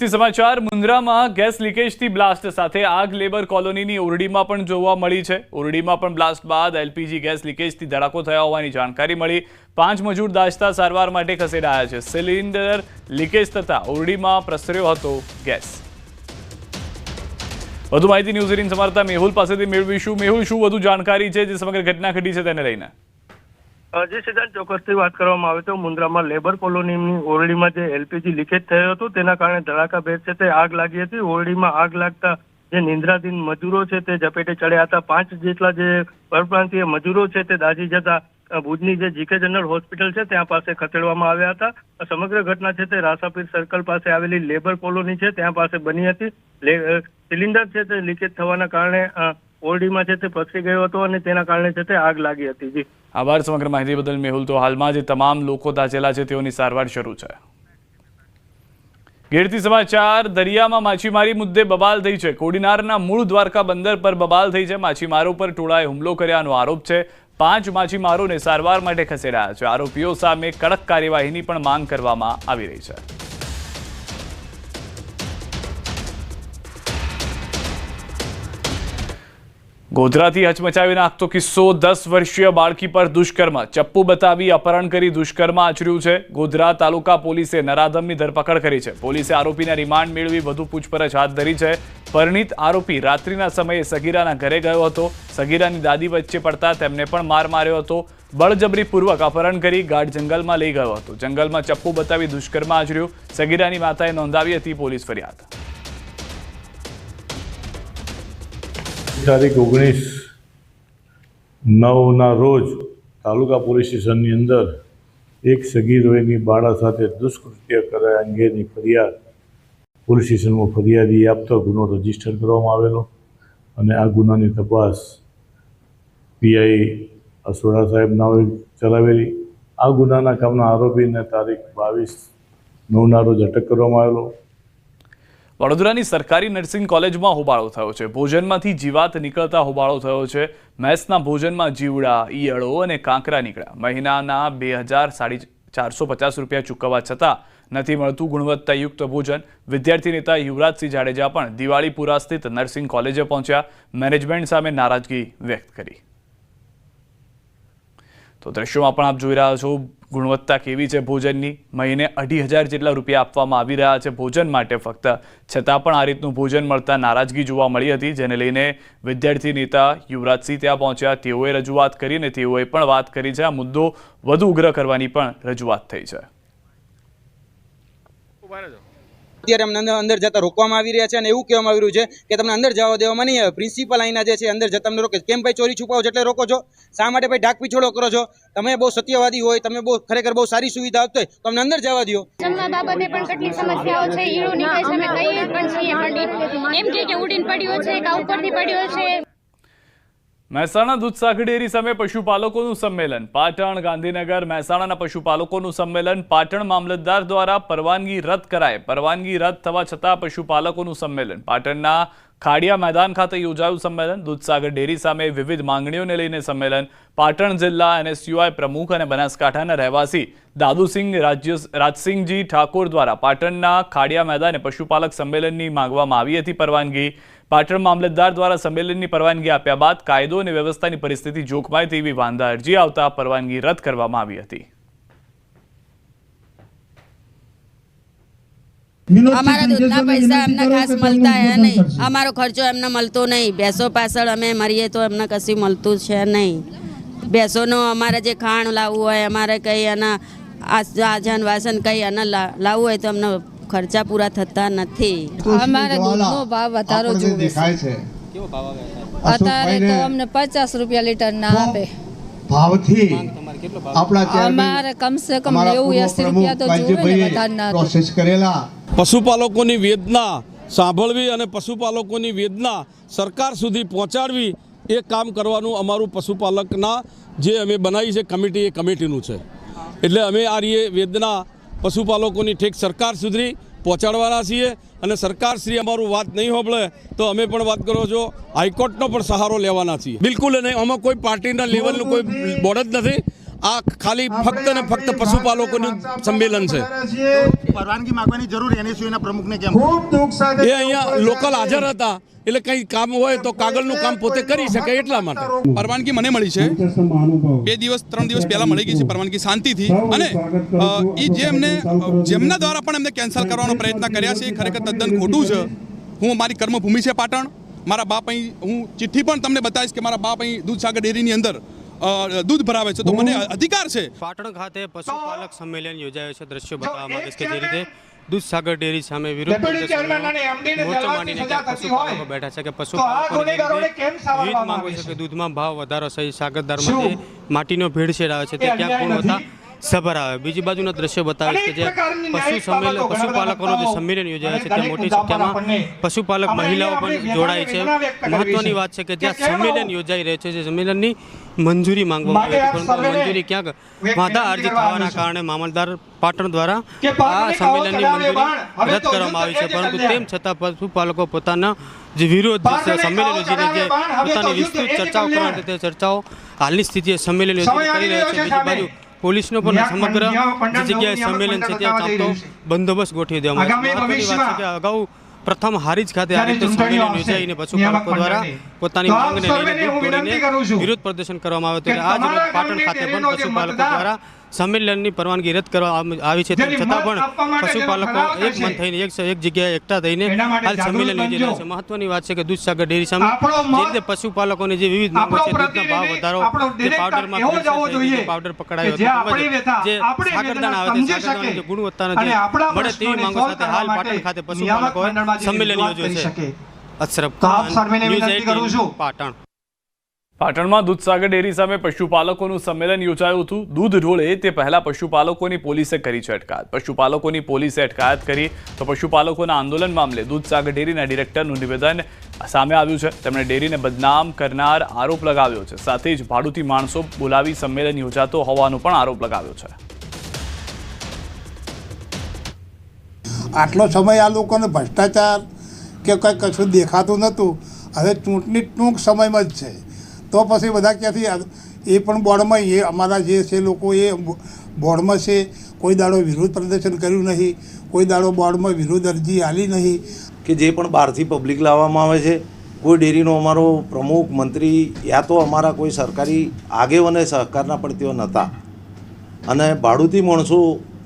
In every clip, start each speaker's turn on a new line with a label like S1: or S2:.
S1: ગેસથી સમાચાર મુન્દ્રામાં gas લીકેજથી blast સાથે આગ લેબર કોલોનીની ઓરડીમાં પણ જોવા મળી છે। ઓરડીમાં પણ બ્લાસ્ટ બાદ એલપીજી ગેસ લીકેજથી ધડાકો થયા હોવાની જાણકારી મળી। 5 મજૂર દાઝતા સારવાર માટે ખસેડાયા છે। સિલિન્ડર લીકેજ થતા ઓરડીમાં પ્રસર્યો હતો ગેસ। વધુ માહિતી ન્યૂઝ 18 સમાચાર મેહુલ પાસેથી મેળવીશું। મેહુલ, શું વધુ જાણકારી છે જે સમગ્ર ઘટના ઘટી છે તેને લઈને?
S2: જે સિદ્ધાંત ચોક્કસથી વાત કરવામાં આવે તો મુન્દ્રામાં લેબર કોલોનીની ઓરડીમાં જે એલપીજી લીકેજ થયો હતો તેના કારણે ધડાકાભેર છે તે આગ લાગી હતી। ઓરડીમાં આગ લાગતા જે નિંદ્રાધીન મજૂરો છે તે ઝપેટે ચડ્યા હતા। 5 જેટલા જે પરપ્રાંતીય મજૂરો છે તે દાઝી જતા ભુજની જે જીકે જનરલ હોસ્પિટલ છે ત્યાં પાસે ખસેડવામાં આવ્યા હતા। સમગ્ર ઘટના છે તે રાસાપીર સર્કલ પાસે આવેલી લેબર કોલોની છે ત્યાં પાસે બની હતી। સિલિન્ડર છે તે લીકેજ થવાના કારણે ઓરડીમાં છે તે પસરી ગયો હતો અને તેના કારણે છે તે આગ લાગી હતી। જી
S1: આભાર સમગ્ર માહિતી બદલ મેહુલ। તો હાલમાં જે તમામ લોકો દાઝેલા છે તેઓની સારવાર શરૂ છે। ગીરથી સમાચાર, દરિયામાં માછીમારી મુદ્દે બબાલ થઈ છે। કોડીનારના મૂળ દ્વારકા બંદર પર બબાલ થઈ છે। માછીમારો પર ટોળાએ હુમલો કર્યાનો આરોપ છે। 5 માછીમારોને સારવાર માટે ખસેડાયા છે। આરોપીઓ સામે કડક કાર્યવાહીની પણ માંગ કરવામાં આવી રહી છે। ગોધરાથી હચમચાવી નાખતો કિસ્સો, 10 વર્ષીય બાળકી પર દુષ્કર્મ, ચપ્પુ બતાવી અપહરણ કરી દુષ્કર્મ આચર્યું છે। ગોધરા તાલુકા પોલીસે નરાધમની ધરપકડ કરી છે। પોલીસે આરોપીના રિમાન્ડ મેળવી વધુ પૂછપરછ હાથ ધરી છે। પરિણીત આરોપી રાત્રિના સમયે સગીરાના ઘરે ગયો હતો। સગીરાની દાદી વચ્ચે પડતા તેમને પણ માર માર્યો હતો। બળજબરીપૂર્વક અપહરણ કરી ગાઢ જંગલમાં લઈ ગયો હતો। જંગલમાં ચપ્પુ બતાવી દુષ્કર્મ આચર્યું। સગીરાની માતાએ નોંધાવી હતી પોલીસ ફરિયાદ।
S3: તારીખ 19/9 રોજ તાલુકા પોલીસ સ્ટેશનની અંદર એક સગીરોની બાળા સાથે દુષ્કૃત્ય કર્યા અંગેની ફરિયાદ પોલીસ સ્ટેશનમાં ફરિયાદી આપતો ગુનો રજીસ્ટર કરવામાં આવેલો અને આ ગુનાની તપાસ પીઆઈ અસોડા સાહેબ નાઓએ ચલાવેલી। આ ગુનાના કામના આરોપીને તારીખ 22/9 રોજ અટક કરવામાં આવેલો।
S1: વડોદરાની સરકારી નર્સિંગ કોલેજમાં હોબાળો થયો છે। ભોજનમાંથી જીવાત નીકળતા હોબાળો થયો છે। મેસના ભોજનમાં જીવડા, ઈયળો અને કાંકરા નીકળ્યા। મહિનાના 2,450 રૂપિયા ચૂકવવા છતાં નથી મળતું ગુણવત્તાયુક્ત ભોજન। વિદ્યાર્થી નેતા યુવરાજસિંહ જાડેજા પણ દિવાળીપુરા સ્થિત નર્સિંગ કોલેજે પહોંચ્યા। મેનેજમેન્ટ સામે નારાજગી વ્યક્ત કરી। તો દ્રશ્યોમાં પણ આપ જોઈ રહ્યા છો ગુણવત્તા કેવી છે ભોજનની। મહિને 2,500 જેટલા રૂપિયા આપવામાં આવી રહ્યા છે ભોજન માટે ફક્ત, છતાં પણ આ રીતનું ભોજન મળતા નારાજગી જોવા મળી હતી, જેને લઈને વિદ્યાર્થી નેતા યુવરાજસિંહ ત્યાં પહોંચ્યા। તેઓએ રજૂઆત કરી અને તેઓએ પણ વાત કરી છે। આ મુદ્દો વધુ ઉગ્ર કરવાની પણ રજૂઆત થઈ છે।
S4: અત્યારે અમને અંદર જતા રોકવામાં આવી રહ્યા છે અને એવું કહેવામાં આવી રહ્યું છે કે તમને અંદર જવા દેવામાં નહીં આવે। પ્રિન્સિપલ અહીંના જે છે અંદર જતા અમને રોકે। કેમ ભાઈ ચોરી છુપાવો એટલે રોકો છો? શા માટે ભાઈ ઢાક પીછોડો કરો છો? તમે બહુ સત્યવાદી હોય, તમે બહુ ખરેખર બહુ સારી સુવિધા આપતો હોય તો અમને અંદર જવા દો।
S5: જમવા બાબતે પણ કેટલી સમસ્યાઓ છે। ઈળો નીકળે છે, અમે કહીએ પણ છીએ પણ એમ કે ઉડીને પડ્યો છે કે ઉપરથી પડ્યો છે।
S1: મહેસાણા દૂધસાગર ડેરી સામે પશુપાલકોનું સંમેલન। પાટણ, ગાંધીનગર, મહેસાણાના પશુપાલકોનું સંમેલન। પાટણ મામલતદાર દ્વારા પરવાનગી રદ કરાય। પરવાનગી રદ થવા છતાં પશુપાલકોનું સંમેલન। પાટણના ખાડિયા મેદાન ખાતે યોજાયું સંમેલન। દૂધસાગર ડેરી સામે વિવિધ માંગણીઓને લઈને સંમેલન। પાટણ જિલ્લા એનએસયુઆઈ પ્રમુખ અને બનાસકાંઠાના રહેવાસી દાદુસિંહ રાજસિંહજી ઠાકોર દ્વારા પાટણના ખાડિયા મેદાને પશુપાલક સંમેલનની માંગવામાં આવી હતી પરવાનગી। પાટણ મામલતદાર દ્વારા સંમેલનની પરવાનગી આપ્યા બાદ કાયદો અને વ્યવસ્થાની પરિસ્થિતિ જોખમાય તેવી વાંધા અરજી આવતા પરવાનગી રદ કરવામાં આવી હતી।
S6: અમારા દૂધના પૈસા એમને ખાસ મળતા હે નહીં। અમારો ખર્ચો એમને મળતો નહીં। ભેંસો પાછળ અમે મરીએ તો એમને કશું મળતું છે નહીં। ભેંસોનો અમારે જે ખાણ લાવવું હોય, અમારે કંઈ એના આજન વાસન કંઈ એને લાવવું હોય તો અમને ખર્ચા પૂરા થતા નથી।
S7: અમારે દૂધનો ભાવ વધારો જોવે છે। અત્યારે તો અમને 50 રૂપિયા લીટર ના આપે।
S8: ભાવથી
S7: અમારે કમસે કમ 90-80 રૂપિયા તો જોવે ને વધારના
S8: પ્રોસેસ કરેલા।
S9: પશુપાલકોની વેદના સાંભળવી અને પશુપાલકોની વેદના સરકાર સુધી પહોંચાડવી એ કામ કરવાનું અમારું પશુપાલકના જે અમે બનાવી છે કમિટી, એ કમિટીનું છે। એટલે અમે આ વેદના પશુપાલકોની ઠેક સરકાર સુધી પહોંચાડવાના છીએ અને સરકારશ્રી અમારું વાત નહીં સાંભળે તો અમે પણ વાત કરો છો હાઈકોર્ટનો પણ સહારો લેવાના છીએ। બિલકુલ નહીં, આમાં કોઈ પાર્ટીના લેવલનું કોઈ બોર્ડ જ નથી। આ ખાલી ફક્ત ને ફક્ત પશુપાલકોનું સંમેલન છે.
S8: પરવાનગી માંગવાની જરૂર એનએસયુના પ્રમુખને કેમ?
S9: એ અહીંયા લોકલ હાજર હતા એટલે કંઈ કામ હોય તો કાગળનું કામ પોતે કરી શકે એટલા માટે.
S10: પરવાનગી મને મળી છે 2 દિવસ 3 દિવસ પહેલા મળી ગઈ છે પરવાનગી શાંતિથી, અને એ જેમના દ્વારા પણ એમને કેન્સલ કરવાનો પ્રયત્ન કર્યા છે એ ખરેખર તદ્દન ખોટું છે. હું મારી કર્મભૂમિ છે પાટણ, મારા બાપ અહીં, હું ચિઠ્ઠી પણ તમને બતાવીશ કે મારા બાપ અહીં દૂધસાગર ડેરીની અંદર દૂધ ભરાવે છે, તો મને અધિકાર છે.
S11: પાટણ ખાતે પશુપાલક સંમેલન યોજાયો છે. દ્રશ્યો બતાવવા માંગીશ કે જે રીતે દૂધસાગર ડેરી સામે વિરોધ મોરચો માંડીને ત્યાં પશુપાલકો બેઠા છે કે પશુપાલકોની વિવિધ માંગો છે કે દૂધમાં ભાવ વધારો સહિત સાગરદારમાં જે માટીનો ભેળસેળ આવે છે તે ક્યાં ગુણવત્તા સભર આવે. બીજી બાજુના દ્રશ્યો બતાવીશ કે જે પશુપાલકોનો જે સંમેલન યોજાયો છે તે મોટી સંખ્યામાં પશુપાલક મહિલાઓ પણ જોડાઈ છે. મહત્વની વાત છે કે જ્યાં સંમેલન યોજાઈ રહ્યું છે જે સંમેલનની મંજૂરી માંગવામાં આવી હતી, પરંતુ મંજૂરી ક્યાંક વાંધા અરજી થવાના કારણે મામલતદાર પાટણ દ્વારા આ સંમેલનની મંજૂરી રદ કરવામાં આવી છે. પરંતુ તેમ છતાં પશુપાલકો પોતાના જે વિરોધ સંમેલન યોજીને જે પોતાની વિસ્તૃત ચર્ચાઓ કરવાની તે ચર્ચાઓ હાલની સ્થિતિએ સંમેલન યોજીને કરી રહ્યા છે. બીજી બાજુ પોલીસનો પણ સમગ્ર જે જગ્યાએ સંમેલન છે ત્યાં ચાલતો બંદોબસ્ત ગોઠવી દેવામાં આવ્યો. મહત્વની વાત છે કે અગાઉ પ્રથમ હારીજ ખાતે આ રીતે સંમેલન યોજાઈને પશુપાલકો દ્વારા પોતાની માંગને લઈને દૂધ તોડીને વિરોધ પ્રદર્શન કરવામાં આવ્યું હતું. આજ રોજ પાટણ ખાતે પણ પશુપાલકો દ્વારા સંમેલનની પરવાનગી રદ કરવામાં આવી છે, તેમ છતાં પણ પશુપાલકો એક મન થઈને એક જગ્યાએ એકઠા થઈને હાલ સંમેલન યોજી રહ્યા છે. મહત્વની વાત છે કે દૂધસાગર ડેરી સામે જે રીતે પશુપાલકોની જે વિવિધ માંગો છે, દૂધના ભાવ વધારો, જે પાવડરમાં પાવડર પકડાયો હતો, જે સાગરદાણા આવે છે, સાગરદાણાની જે ગુણવત્તા નથી મળે તેવી માંગો સાથે હાલ પાટણ ખાતે પશુપાલકોએ સંમેલન યોજ્યું છે. અશરફ ખાન, ન્યૂઝ 18 પાટણ.
S1: પાટણમાં દૂધસાગર ડેરી સામે પશુપાલકોનું સંમેલન યોજાયું હતું. દૂધ ઢોળે તે પહેલા પશુપાલકોની પોલીસે કરી છે અટકાયત. પશુપાલકોની પોલીસે અટકાયત કરી તો પશુપાલકોના આંદોલન મામલે દૂધસાગર ડેરીના ડિરેક્ટરનું નિવેદન સામે આવ્યું છે. તેમણે ડેરીને બદનામ કરનાર આરોપ લગાવ્યો છે. સાથે જ ભાડુતી માણસો બોલાવી સંમેલન યોજાતો હોવાનો પણ આરોપ લગાવ્યો છે.
S8: આટલો સમય આ લોકોને ભ્રષ્ટાચાર કે કંઈ કશું દેખાતું નહોતું, હવે ચૂંટણી ટૂંક સમયમાં જ છે, તો પછી બધા ક્યાંથી એ પણ બોર્ડમાં એ અમારા જે છે લોકો એ બોર્ડમાં છે, કોઈ દાડો વિરોધ પ્રદર્શન કર્યું નહીં, કોઈ દાડો બોર્ડમાં વિરોધ અરજી આલી નહીં.
S12: કે જે પણ બહારથી પબ્લિક લાવવામાં આવે છે, કોઈ ડેરીનો અમારો પ્રમુખ મંત્રી યા તો અમારા કોઈ સરકારી આગેવાને સહકારના પણ તેઓ નહોતા. અને ભાડુતી માણસો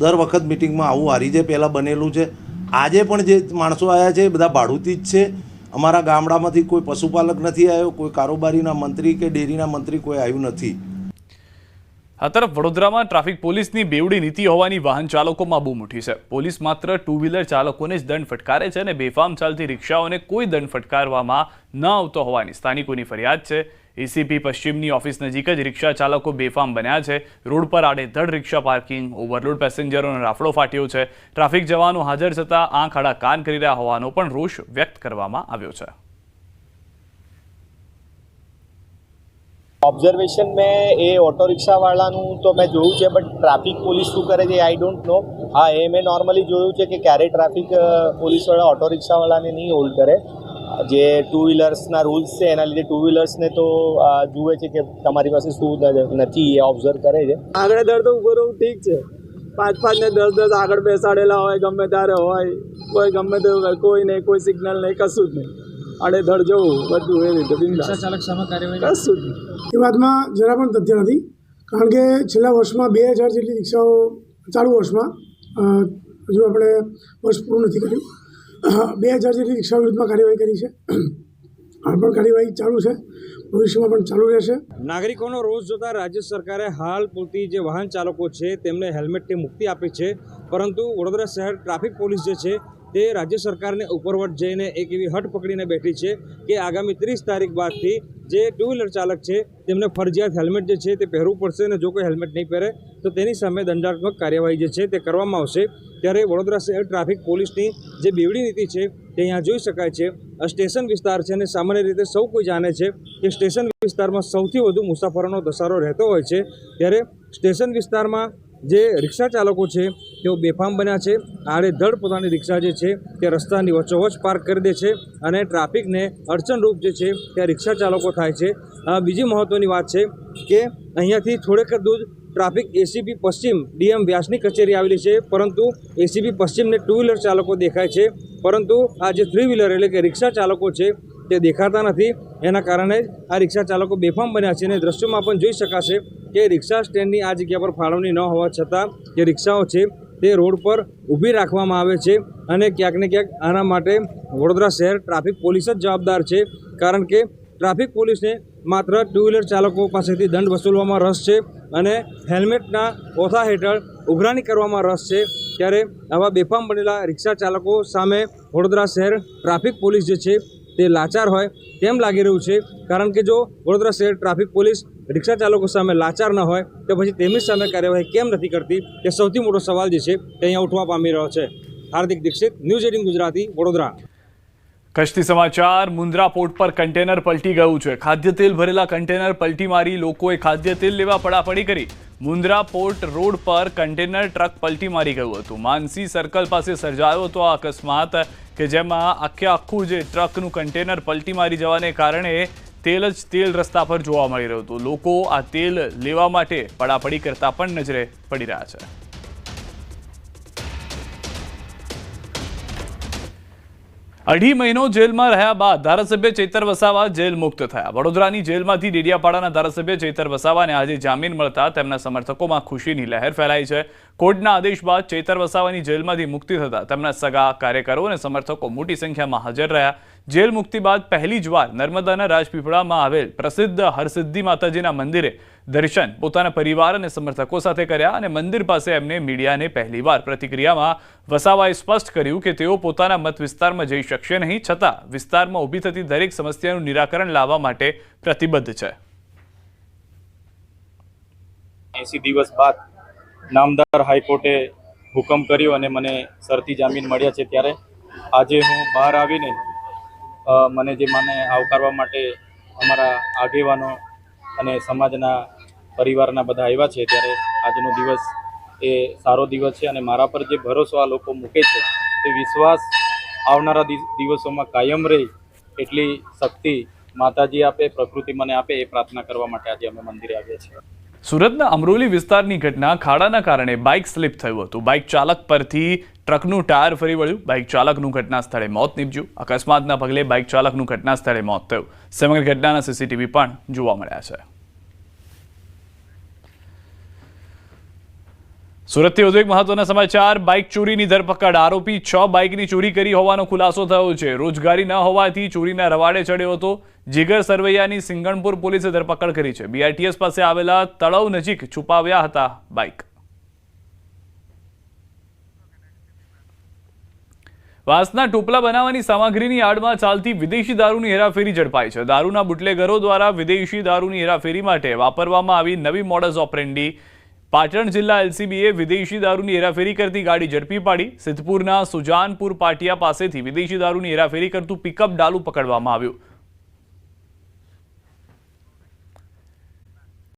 S12: દર વખત મિટિંગમાં આવું હારીજે પહેલાં બનેલું છે. આજે પણ જે માણસો આવ્યા છે એ બધા ભાડુતી જ છે. અમારા ગામડામાંથી કોઈ પશુપાલક નથી આવ્યો, કોઈ કારોબારીના મંત્રી કે ડેરીના મંત્રી કોઈ આવ્યું નથી.
S1: આ તરફ વડોદરામાં ટ્રાફિક પોલીસની બેવડી નીતિ હોવાની વાહન ચાલકોમાં બૂમ ઉઠી છે. પોલીસ માત્ર 2 વ્હીલર ચાલકોને જ દંડ ફટકારે છે અને બેફામ ચાલતી રિક્ષાઓને કોઈ દંડ ફટકારવામાં ન આવતો હોવાની સ્થાનિકોની ફરિયાદ છે. એસીપી પશ્ચિમની ઓફિસ નજીક જ રિક્ષા ચાલકો બેફામ બન્યા છે. રોડ પર આડેધડ રિક્ષા પાર્કિંગ, ઓવરલોડ પેસેન્જરોનો રાફડો ફાટ્યો છે. ટ્રાફિક જવાનો હાજર છતાં આંખ આડા કાન કરી રહ્યા હોવાનો પણ રોષ વ્યક્ત કરવામાં આવ્યો છે.
S13: ऑब्जर्वेशन में ये ऑटो रिक्शा वाળાનું તો મેં જોયું છે, બટ ટ્રાફિક પોલીસ શું કરે છે આઈ ડોન્ટ નો. હા, એ મેં નોર્મલી જોયું છે કે ક્યારે ટ્રાફિક પોલીસવાળા ઓટો રિક્ષાવાળાને નહીં હોલ્ડ કરે. જે 2 વ્હીલર્સના રૂલ્સ છે એના લીધે 2 વ્હીલર્સને તો જુએ છે કે તમારી પાસે શું નથી એ ઓબ્ઝર્વ કરે છે.
S14: આગળ દર તો ઉભો રહું ઠીક છે, 5 ને 10 આગળ બેસાડેલા હોય, ગમે ત્યારે હોય, કોઈ ગમે તે કોઈ નહીં, કોઈ સિગ્નલ નહીં, કશું જ નહીં, આડેધડ જવું બધું એવી રીતે બિંદાસ. ચાલક સામે કાર્યવાહી કશું જ નહીં.
S15: એ વાતમાં જરા પણ તથ્ય નથી, કારણ કે છેલ્લા વર્ષમાં 2000 જેટલી રિક્ષાઓ, ચાલુ વર્ષમાં હજુ આપણે વર્ષ પૂરું નથી કર્યું, 2000 જેટલી રિક્ષાઓ વિરુદ્ધમાં કાર્યવાહી કરી છે. હાલ પણ કાર્યવાહી ચાલુ છે, ભવિષ્યમાં પણ ચાલુ રહેશે.
S16: નાગરિકોનો રોષ જોતા રાજ્ય સરકારે હાલ પૂરતી જે વાહન ચાલકો છે તેમને હેલ્મેટની મુક્તિ આપી છે, પરંતુ વડોદરા શહેર ટ્રાફિક પોલીસ જે છે તે રાજ્ય સરકારને ઉપરવટ જઈને એક એવી હટ પકડીને બેઠી છે કે આગામી 30 તારીખ બાદથી જે 2 વ્હીલર ચાલક છે તેમને ફરજિયાત હેલ્મેટ જે છે તે પહેરવું પડશે, અને જો કોઈ હેલ્મેટ નહીં પહેરે તો તેની સામે દંડાત્મક કાર્યવાહી જે છે તે કરવામાં આવશે. ત્યારે વડોદરા શહેર ટ્રાફિક પોલીસની જે બેવડી નીતિ છે તે અહીંયા જોઈ શકાય છે. આ સ્ટેશન વિસ્તાર છે અને સામાન્ય રીતે સૌ કોઈ જાણે છે કે સ્ટેશન વિસ્તારમાં સૌથી વધુ મુસાફરોનો ધસારો રહેતો હોય છે. ત્યારે સ્ટેશન વિસ્તારમાં જે રિક્ષા ચાલકો છે તેઓ બેફામ બન્યા છે. આડેધડ પોતાની રિક્ષા જે છે તે રસ્તાની વચ્ચોવચ્ચ પાર્ક કરી દે છે અને ટ્રાફિકને અડચણરૂપ જે છે તે રિક્ષા ચાલકો થાય છે. બીજી મહત્ત્વની વાત છે કે અહીંયાથી થોડેક દૂર ટ્રાફિક એસીપી પશ્ચિમ ડીએમ વ્યાસની કચેરી આવેલી છે, પરંતુ એસીપી પશ્ચિમને 2 વ્હીલર ચાલકો દેખાય છે, પરંતુ આ જે 3 વ્હીલર એટલે કે રિક્ષા ચાલકો છે તે દેખાતા નથી. એના કારણે આ રિક્ષા ચાલકો બેફામ બન્યા છે અને દ્રશ્યોમાં પણ જોઈ શકાશે કે રિક્ષા સ્ટેન્ડની આ જગ્યા પર ફાળવણી ન હોવા છતાં જે રિક્ષાઓ છે તે રોડ પર ઊભી રાખવામાં આવે છે અને ક્યાંક ને ક્યાંક આના માટે વડોદરા શહેર ટ્રાફિક પોલીસ જ જવાબદાર છે, કારણ કે ટ્રાફિક પોલીસને માત્ર 2 વ્હીલર ચાલકો પાસેથી દંડ વસૂલવામાં રસ છે અને હેલ્મેટના ઓથા હેઠળ ઉઘરાણી કરવામાં રસ છે. ત્યારે આવા બેફામ બનેલા રિક્ષા ચાલકો સામે વડોદરા શહેર ટ્રાફિક પોલીસ જે છે તે લાચાર હોય તેમ લાગી રહ્યું છે, કારણ કે જો વડોદરા શહેર ટ્રાફિક પોલીસ રિક્ષા ચાલકો સામે લાચાર ન હોય તો પછી તેમની સામે કાર્યવાહી કેમ નથી કરતી, તે સૌથી મોટો સવાલ જે છે તે અહીંયા ઉઠવા પામી રહ્યો છે. હાર્દિક દીક્ષિત, ન્યૂઝ 18 ગુજરાતી, વડોદરા.
S1: કચ્છથી સમાચાર. મુન્દ્રા પોર્ટ પર કન્ટેનર પલટી ગયું છે. ખાદ્ય તેલ ભરેલા કન્ટેનર પલટી મારી લોકોએ ખાદ્ય તેલ લેવા પડાપડી કરી. મુન્દ્રા પોર્ટ રોડ પર કન્ટેનર ટ્રક પલટી મારી ગયું હતું. માનસી સર્કલ પાસે સર્જાયો હતો આ અકસ્માત કે જેમાં આખું જે ટ્રકનું કન્ટેનર પલટી મારી જવાને કારણે તેલ રસ્તા પર જોવા મળી રહ્યું હતું. લોકો આ તેલ લેવા માટે પડાપડી કરતા પણ નજરે પડી રહ્યા છે. અઢી મહિનો જેલમાં રહ્યા બાદ ધારાસભ્ય ચૈતર વસાવા જેલ મુક્ત થયા. વડોદરાની જેલમાંથી ડેડિયાપાડાના ધારાસભ્ય ચૈતર વસાવાને આજે જામીન મળતા તેમના સમર્થકોમાં ખુશીની લહેર ફેલાઈ છે. કોર્ટના આદેશ બાદ ચૈતર વસાવાની જેલમાંથી મુક્તિ થતા તેમના સગા, કાર્યકરો અને સમર્થકો મોટી સંખ્યામાં હાજર રહ્યા. જેલ મુક્તિ બાદ પહેલી જ વાર નર્મદાના રાજપીપળામાં આવેલ પ્રસિદ્ધ હરસિદ્ધિ માતાજીના મંદિરે દર્શન પોતાના પરિવાર અને સમર્થકો સાથે કર્યા અને મંદિર પાસે એમને મીડિયાને પહેલીવાર પ્રતિક્રિયામાં વસાવાએ સ્પષ્ટ કર્યું કે તેઓ પોતાના મત વિસ્તારમાં જઈ શકશે નહીં, છતાં વિસ્તારમાં ઊભી થતી દરેક સમસ્યાનું નિરાકરણ લાવવા માટે પ્રતિબદ્ધ છે.
S17: 80 દિવસ બાદ નામદાર હાઈકોર્ટે હુકમ કર્યો અને મને શરતી જામીન મળ્યા છે, ત્યારે આજે હું બહાર આવીને મને આવકારવા માટે અમારા આગેવાનો અને સમાજના પરિવારના બધા આવ્યા છે, ત્યારે આજનો દિવસ એ સારો દિવસ છે અને મારા પર જે ભરોસો આ લોકો મૂકે છે તે વિશ્વાસ આવનારા દિવસોમાં કાયમ રહે એટલી શક્તિ માતાજી આપે, પ્રકૃતિ મને આપે, એ પ્રાર્થના કરવા માટે આજે અમે મંદિરે આવ્યા છીએ.
S1: સુરતના અમરોલી વિસ્તારની ઘટના. ખાડાના કારણે બાઇક સ્લીપ થયું હતું. બાઇક ચાલક પરથી ટ્રકનું ટાયર ફરી વળ્યું. બાઇક ચાલકનું ઘટના સ્થળે મોત નીપજ્યું. અકસ્માતના પગલે બાઇક ચાલકનું ઘટના સ્થળે મોત થયું. સમગ્ર ઘટનાના સીસીટીવી પણ જોવા મળ્યા છે. સુરતથી વધુ એક મહત્વના સમાચાર. બાઇક ચોરીની ધરપકડ. આરોપી 6 બાઇકની ચોરી કરી હોવાનો ખુલાસો થયો છે. રોજગારી ન હોવાથી ચોરીના રવાડે ચડ્યો હતો. જીગર સરવૈયાની સિંગણપુર પોલીસે ધરપકડ કરી છે. BRTS પાસે આવેલા તળાવ નજીક છુપાવ્યા હતા બાઇક. વાંસના ટોપલા બનાવવાની સામગ્રીની આડમાં ચાલતી વિદેશી દારૂની હેરાફેરી ઝડપાઈ છે. દારૂના બુટલેગરો દ્વારા વિદેશી દારૂની હેરાફેરી માટે વાપરવામાં આવી નવી મોડસ ઓપરેન્ડી. પાટણ જિલ્લા LCBએ વિદેશી દારૂની હેરાફેરી કરતી ગાડી ઝડપી પાડી. સિદ્ધપુરના સુજાનપુર પાટિયા પાસેથી વિદેશી દારૂની હેરાફેરી કરતું પિકઅપ ડાલુ પકડવામાં આવ્યું.